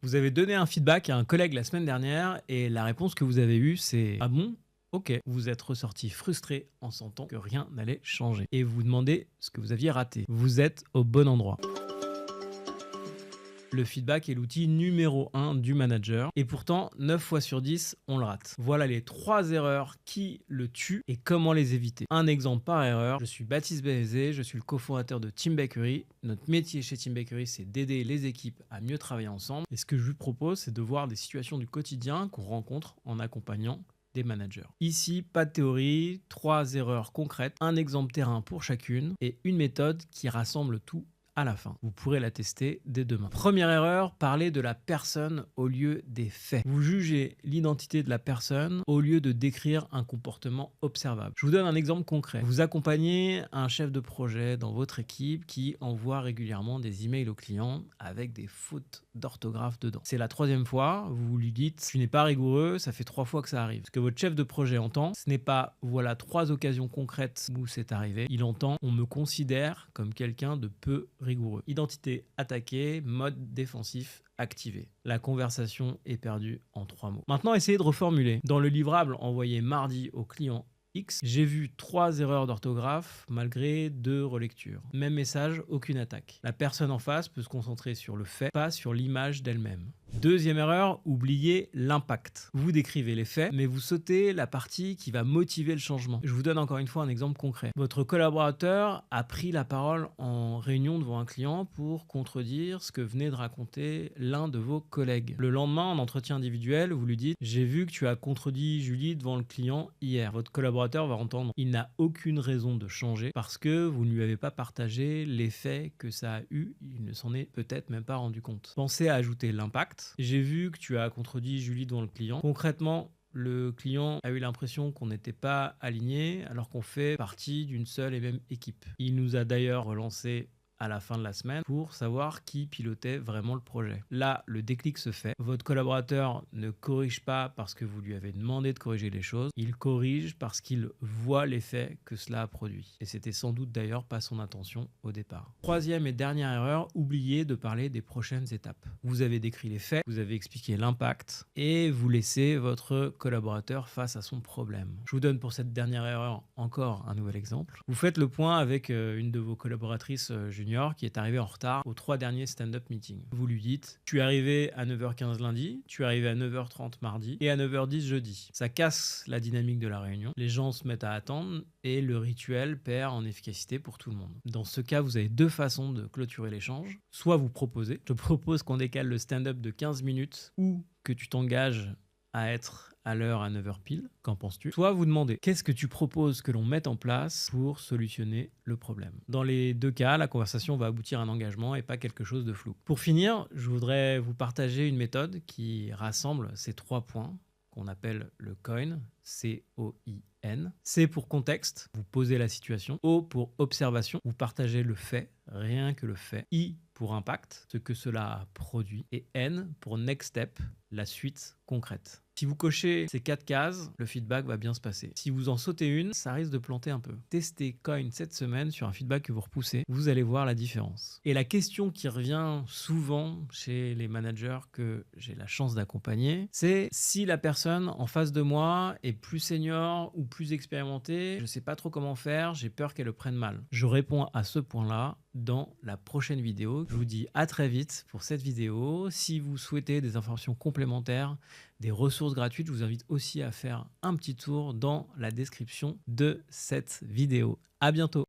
Vous avez donné un feedback à un collègue la semaine dernière et la réponse que vous avez eue, c'est « Ah bon ? Ok ». Vous êtes ressorti frustré en sentant que rien n'allait changer. Et vous vous demandez ce que vous aviez raté. Vous êtes au bon endroit. Le feedback est l'outil numéro 1 du manager et pourtant 9 fois sur 10 on le rate. Voilà les 3 erreurs qui le tuent et comment les éviter. Un exemple par erreur, je suis Baptiste Bézé, je suis le cofondateur de Team Bakery. Notre métier chez Team Bakery, c'est d'aider les équipes à mieux travailler ensemble et ce que je vous propose, c'est de voir des situations du quotidien qu'on rencontre en accompagnant des managers. Ici, pas de théorie, 3 erreurs concrètes, un exemple terrain pour chacune et une méthode qui rassemble tout à la fin. Vous pourrez la tester dès demain. Première erreur, parler de la personne au lieu des faits. Vous jugez l'identité de la personne au lieu de décrire un comportement observable. Je vous donne un exemple concret. Vous accompagnez un chef de projet dans votre équipe qui envoie régulièrement des emails aux clients avec des fautes d'orthographe dedans. C'est la 3e fois, vous lui dites « Tu n'es pas rigoureux, ça fait 3 fois que ça arrive ». Ce que votre chef de projet entend, ce n'est pas « Voilà 3 occasions concrètes où c'est arrivé ». Il entend « On me considère comme quelqu'un de peu rigoureux ». Identité attaquée, mode défensif activé. La conversation est perdue en 3 mots. Maintenant, essayez de reformuler. Dans le livrable envoyé mardi au client X, j'ai vu 3 erreurs d'orthographe malgré 2 relectures. Même message, aucune attaque. La personne en face peut se concentrer sur le fait, pas sur l'image d'elle-même. 2e erreur, oubliez l'impact. Vous décrivez les faits, mais vous sautez la partie qui va motiver le changement. Je vous donne encore une fois un exemple concret. Votre collaborateur a pris la parole en réunion devant un client pour contredire ce que venait de raconter l'un de vos collègues. Le lendemain, en entretien individuel, vous lui dites « J'ai vu que tu as contredit Julie devant le client hier ». Votre collaborateur va entendre « Il n'a aucune raison de changer parce que vous ne lui avez pas partagé l'effet que ça a eu. Il ne s'en est peut-être même pas rendu compte ». Pensez à ajouter l'impact. J'ai vu que tu as contredit Julie devant le client. Concrètement, le client a eu l'impression qu'on n'était pas aligné alors qu'on fait partie d'une seule et même équipe. Il nous a d'ailleurs relancé à la fin de la semaine pour savoir qui pilotait vraiment le projet. Là, le déclic se fait. Votre collaborateur ne corrige pas parce que vous lui avez demandé de corriger les choses. Il corrige parce qu'il voit l'effet que cela a produit. Et c'était sans doute d'ailleurs pas son intention au départ. 3e et dernière erreur, oubliez de parler des prochaines étapes. Vous avez décrit les faits, vous avez expliqué l'impact et vous laissez votre collaborateur face à son problème. Je vous donne pour cette dernière erreur encore un nouvel exemple. Vous faites le point avec une de vos collaboratrices junior qui est arrivé en retard aux 3 derniers stand-up meetings. Vous lui dites, tu es arrivé à 9h15 lundi, tu es arrivé à 9h30 mardi et à 9h10 jeudi. Ça casse la dynamique de la réunion. Les gens se mettent à attendre et le rituel perd en efficacité pour tout le monde. Dans ce cas, vous avez 2 façons de clôturer l'échange. Soit vous proposez, je te propose qu'on décale le stand-up de 15 minutes ou que tu t'engages à être à l'heure à 9h pile, qu'en penses-tu? Soit vous demandez, qu'est-ce que tu proposes que l'on mette en place pour solutionner le problème? Dans les 2 cas, la conversation va aboutir à un engagement et pas quelque chose de flou. Pour finir, je voudrais vous partager une méthode qui rassemble ces 3 points qu'on appelle le COIN, C-O-I-N. C pour contexte, vous posez la situation. O pour observation, vous partagez le fait, rien que le fait. I pour impact, ce que cela a produit. Et N pour next step, la suite concrète. Si vous cochez ces 4 cases, le feedback va bien se passer. Si vous en sautez une, ça risque de planter un peu. Testez Coin cette semaine sur un feedback que vous repoussez. Vous allez voir la différence. Et la question qui revient souvent chez les managers que j'ai la chance d'accompagner, c'est si la personne en face de moi est plus senior ou plus expérimentée, je ne sais pas trop comment faire, j'ai peur qu'elle le prenne mal. Je réponds à ce point-là dans la prochaine vidéo. Je vous dis à très vite pour cette vidéo. Si vous souhaitez des informations complémentaires, des ressources gratuites, je vous invite aussi à faire un petit tour dans la description de cette vidéo. À bientôt.